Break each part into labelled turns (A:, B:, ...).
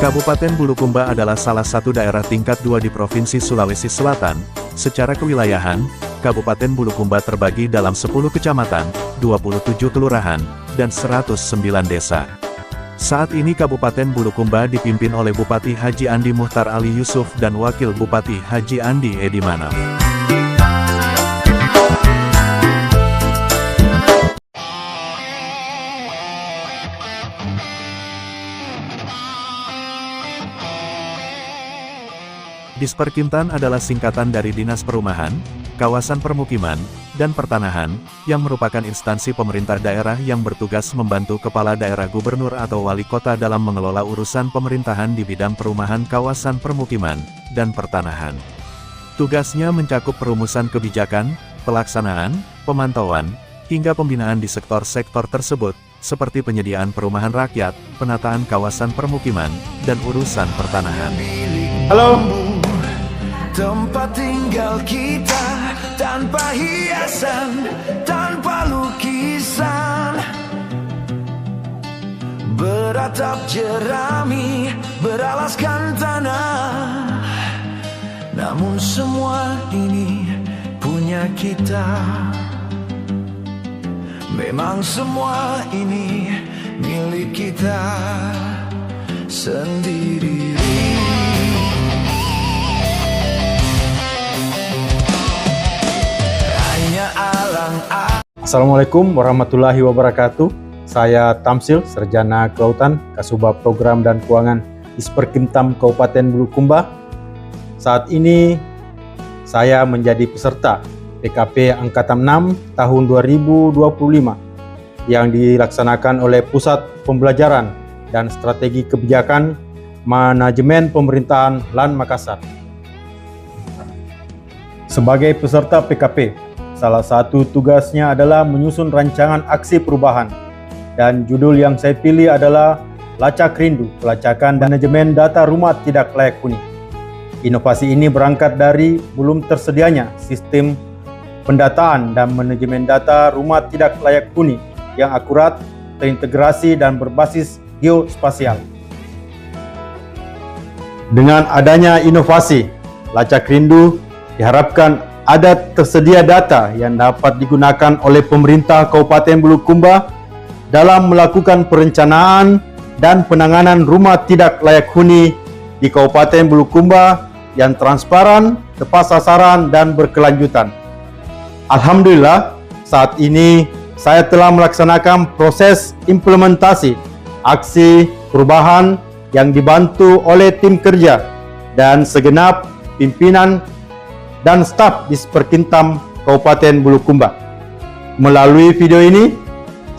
A: Kabupaten Bulukumba adalah salah satu daerah tingkat 2 di Provinsi Sulawesi Selatan. Secara kewilayahan, Kabupaten Bulukumba terbagi dalam 10 kecamatan, 27 kelurahan, dan 109 desa. Saat ini Kabupaten Bulukumba dipimpin oleh Bupati Haji Andi Muhtar Ali Yusuf dan Wakil Bupati Haji Andi Edi Manaf. Disperkintan adalah singkatan dari Dinas Perumahan, Kawasan Permukiman, dan Pertanahan, yang merupakan instansi pemerintah daerah yang bertugas membantu kepala daerah gubernur atau wali kota dalam mengelola urusan pemerintahan di bidang perumahan kawasan permukiman, dan pertanahan. Tugasnya mencakup perumusan kebijakan, pelaksanaan, pemantauan, hingga pembinaan di sektor-sektor tersebut, seperti penyediaan perumahan rakyat, penataan kawasan permukiman, dan urusan pertanahan.
B: Halo. Tempat tinggal kita tanpa hiasan, tanpa lukisan, beratap jerami, beralaskan tanah. Namun semua ini punya kita. Memang semua ini milik kita sendiri.
C: Assalamualaikum warahmatullahi wabarakatuh. Saya Tamsil, Sarjana Kelautan, Kasubag Program dan Keuangan Disperkintan Kabupaten Bulukumba. Saat ini saya menjadi peserta PKP Angkatan 6 tahun 2025 yang dilaksanakan oleh Pusat Pembelajaran dan Strategi Kebijakan Manajemen Pemerintahan LAN Makassar. Sebagai peserta PKP, salah satu tugasnya adalah menyusun rancangan aksi perubahan, dan judul yang saya pilih adalah Lacak Rindu, Pelacakan dan Manajemen Data Rumah Tidak Layak Huni. Inovasi ini berangkat dari belum tersedianya sistem pendataan dan manajemen data rumah tidak layak huni yang akurat, terintegrasi, dan berbasis geospasial. Dengan adanya inovasi Lacak Rindu, diharapkan ada tersedia data yang dapat digunakan oleh pemerintah Kabupaten Bulukumba dalam melakukan perencanaan dan penanganan rumah tidak layak huni di Kabupaten Bulukumba yang transparan, tepat sasaran, dan berkelanjutan. Alhamdulillah, saat ini saya telah melaksanakan proses implementasi aksi perubahan yang dibantu oleh tim kerja dan segenap pimpinan dan staf Disperkintan Kabupaten Bulukumba. Melalui video ini,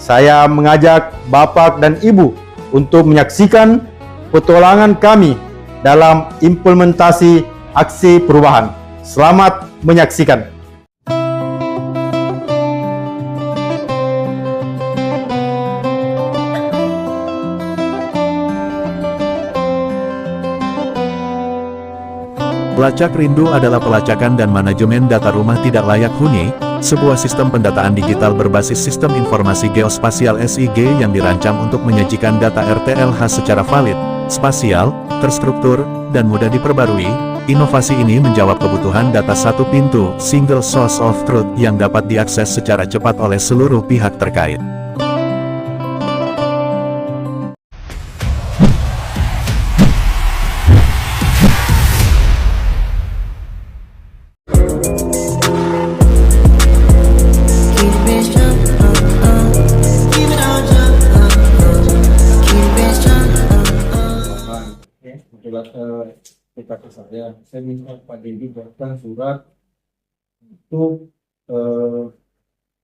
C: saya mengajak Bapak dan Ibu untuk menyaksikan petualangan kami dalam implementasi aksi perubahan. Selamat menyaksikan.
A: Lacak Rindu adalah pelacakan dan manajemen data rumah tidak layak huni, sebuah sistem pendataan digital berbasis sistem informasi geospasial SIG yang dirancang untuk menyajikan data RTLH secara valid, spasial, terstruktur, dan mudah diperbarui. Inovasi ini menjawab kebutuhan data satu pintu, single source of truth, yang dapat diakses secara cepat oleh seluruh pihak terkait.
C: Saya minta Pak Dedi buatkan surat untuk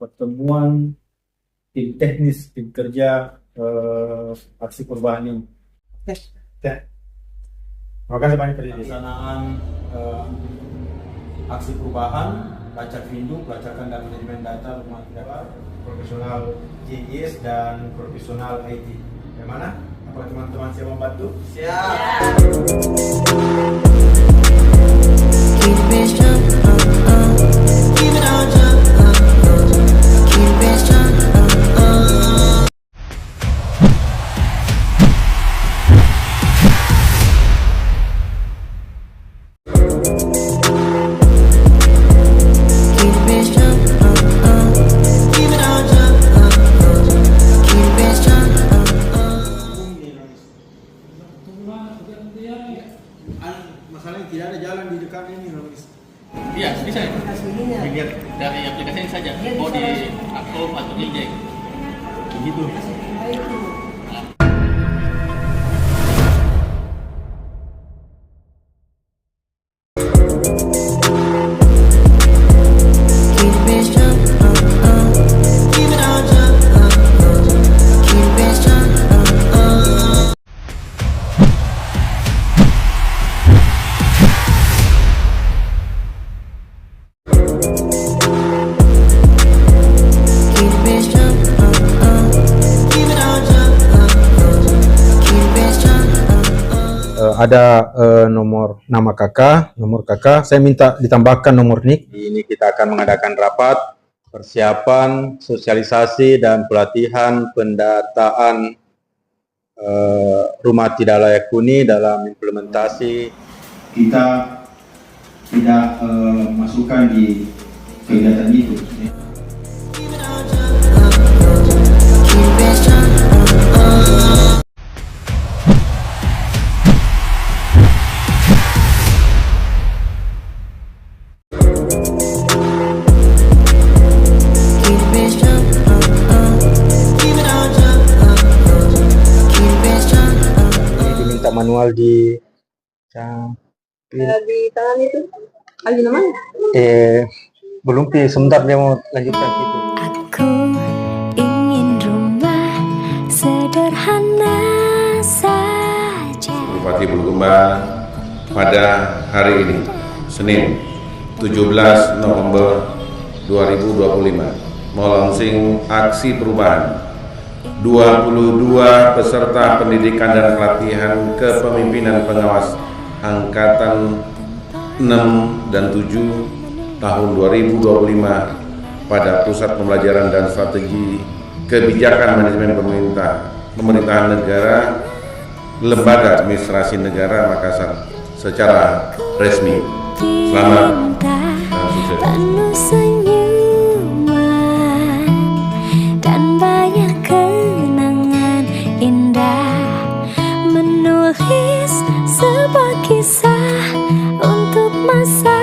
C: pertemuan tim teknis, tim kerja aksi perubahan ini. Terima kasih banyak Pak Dedi. Pelaksanaan aksi perubahan, Lacak Rindu, Pelacakan dan Manajemen Data Rumah Tidak, profesional GIS dan profesional IT. Bagaimana? Apa teman-teman siap membantu? Siap.
D: bisa ya? Dilihat dari aplikasinya saja, mau di upload atau di eject. Begitu.
C: Ada nomor nama kakak, nomor kakak. Saya minta ditambahkan nomor NIK. Ini kita akan mengadakan rapat persiapan, sosialisasi dan pelatihan pendataan rumah tidak layak huni dalam implementasi. Kita tidak masukkan di kegiatan itu. Manual di
E: tangan itu lagi namanya
C: belum sebentar dia mau lanjutkan itu.
F: Aku ingin rumah sederhana saja.
G: Bupati Bulukumba pada hari ini Senin 17 November 2025 mau launching aksi perubahan 22 peserta pendidikan dan pelatihan kepemimpinan pengawas angkatan 6 dan 7 tahun 2025 pada Pusat Pembelajaran dan Strategi Kebijakan Manajemen Pemerintahan Negara Lembaga Administrasi Negara Makassar secara resmi. Selamat dan sukses.
F: Dan banyak kenangan indah, menulis sebuah kisah untuk masa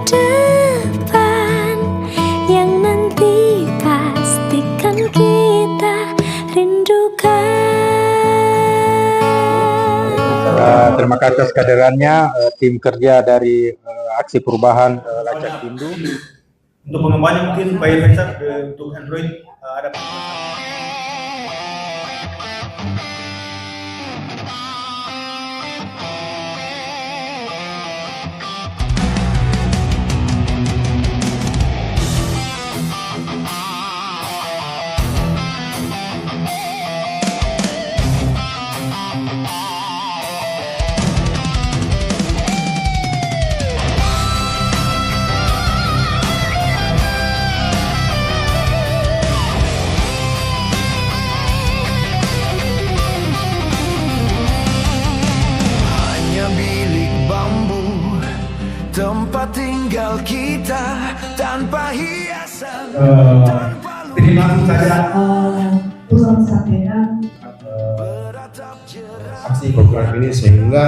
F: depan yang nanti pastikan kita rindukan.
C: Terima kasih atas kehadirannya tim kerja dari aksi perubahan Lacak Rindu.
H: Untuk pengembangannya mungkin Pak Irfan untuk Android ada
B: tempat tinggal kita tanpa hiasan.
H: ini langsung saja
E: pulang sampean
I: aksi program ini sehingga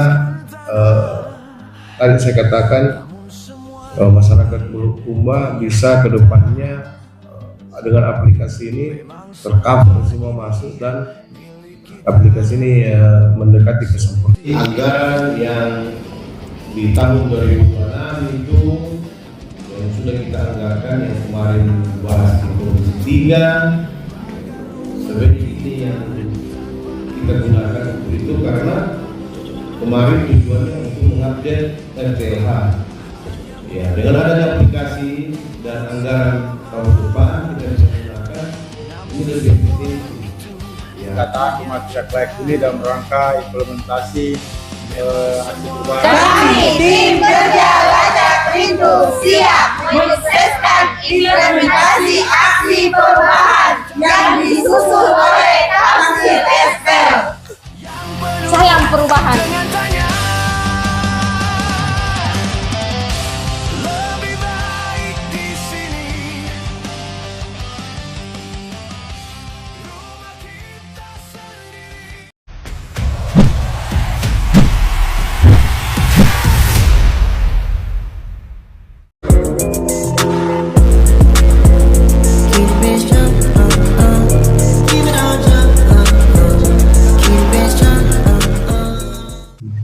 I: tadi saya katakan masyarakat Bulukumba bisa kedepannya dengan aplikasi ini tercover semua masuk dan aplikasi ini mendekati kesempurnaan. Anggaran yang di tahun 2026 itu yang sudah kita anggarkan yang kemarin dibahas di Komisi 3 sebenarnya ini yang kita gunakan untuk itu karena kemarin tujuannya untuk mengupdate RTH ya, dengan adanya aplikasi dan anggaran tahun depan kita bisa gunakan ini lebih efektif ya.
C: Kataan rumah tidak layak huni dalam rangka implementasi aksi perubahan.
J: Kami tim kerja Lacak Rindu siap menyukseskan implementasi aksi perubahan yang disusun oleh Kamsil SL.
E: sayang perubahan.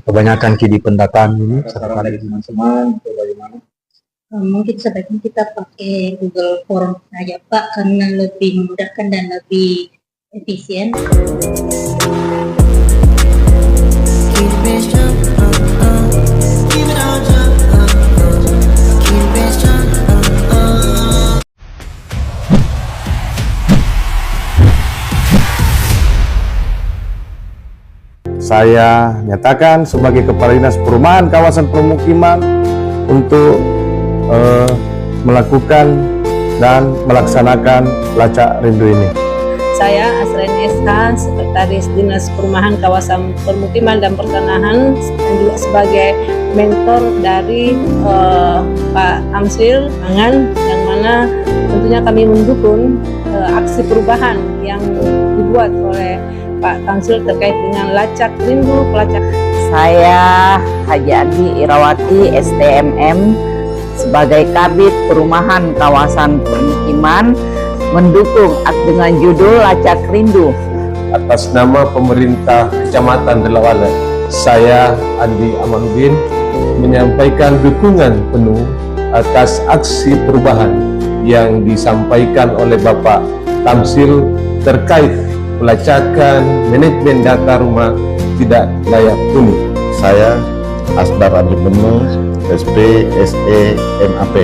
C: Kebanyakan di pendataan ini secara teman-teman atau bagaimana?
E: Mungkin sebaiknya kita pakai Google Form saja Pak, karena lebih memudahkan dan lebih efisien.
C: Saya nyatakan sebagai Kepala Dinas Perumahan Kawasan Permukiman untuk melakukan dan melaksanakan lacak rindu ini.
E: Saya Asraini SH, Sekretaris Dinas Perumahan Kawasan Permukiman dan Pertanahan, dan juga sebagai mentor dari Pak Tamsil Angan, yang mana tentunya kami mendukung aksi perubahan yang dibuat oleh Pak Tamsil terkait dengan lacak rindu pelacak.
K: Saya Haji Adi Irawati STMM sebagai Kabid Perumahan Kawasan Permukiman mendukung dengan judul Lacak Rindu.
I: Atas nama pemerintah Kecamatan Delawala, saya Andi Amanuddin menyampaikan dukungan penuh atas aksi perubahan yang disampaikan oleh Bapak Tamsil terkait pelacakan manajemen data rumah tidak layak huni.
C: Saya Asdar Abdul Benu, SP, SE, MAP,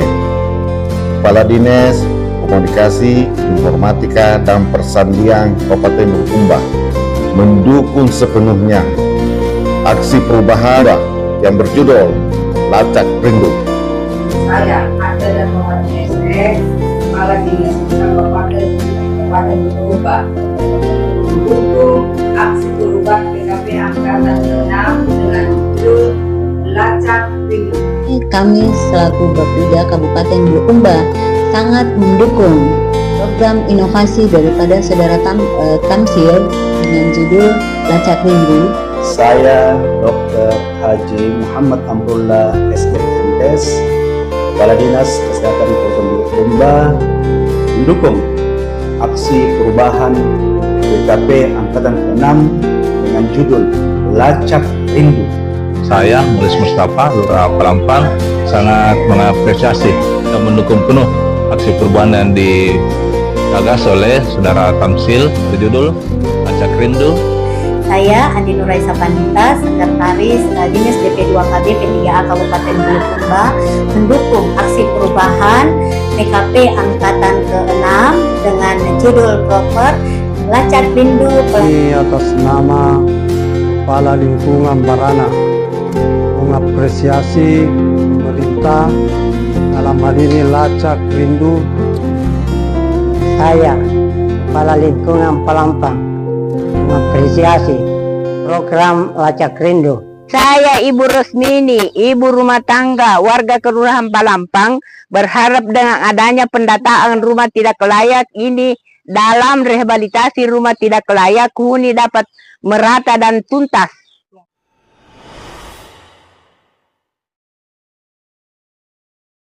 C: Kepala Dinas Komunikasi, Informatika, dan Persandian Kabupaten Bulukumba, mendukung sepenuhnya aksi perubahan yang berjudul Lacak Rindu.
J: Saya ada dan Muhammad SE, Kepala Dinas Kabupaten Bulukumba, mendukung aksi perubahan PKP Angkatan 6 dengan judul Lacak Rindu.
E: Kami selaku Bapeda Kabupaten Bulukumba sangat mendukung program inovasi daripada Saudara Tamsil dengan judul Lacak Rindu.
C: Saya Dr. Haji Muhammad Amrullah SPMS, Kepala Dinas Kesehatan Kabupaten Bulukumba, mendukung aksi perubahan PKP Angkatan 6 dengan judul Lacak Rindu.
L: Saya Mulis Mustafa, Lurah Palampang, sangat mengapresiasi dan mendukung penuh aksi perubahan yang digagas oleh Saudara Tamsil berjudul Lacak Rindu.
K: Saya Andi Nuraisa Pandita, Sekretaris Dinas DP2KB P3A Kabupaten Bulukumba, mendukung aksi perubahan PKP Angkatan ke-6 dengan judul proper Lacak Rindu.
C: Atas nama Kepala Lingkungan Barana, mengapresiasi pemerintah dalam hal ini Lacak Rindu.
K: Saya Kepala Lingkungan Palampang mengapresiasi program Lacak Rindu. Saya Ibu Resmini, ibu rumah tangga warga Kelurahan Palampang, berharap dengan adanya pendataan rumah tidak layak ini dalam rehabilitasi rumah tidak layak huni dapat merata dan tuntas.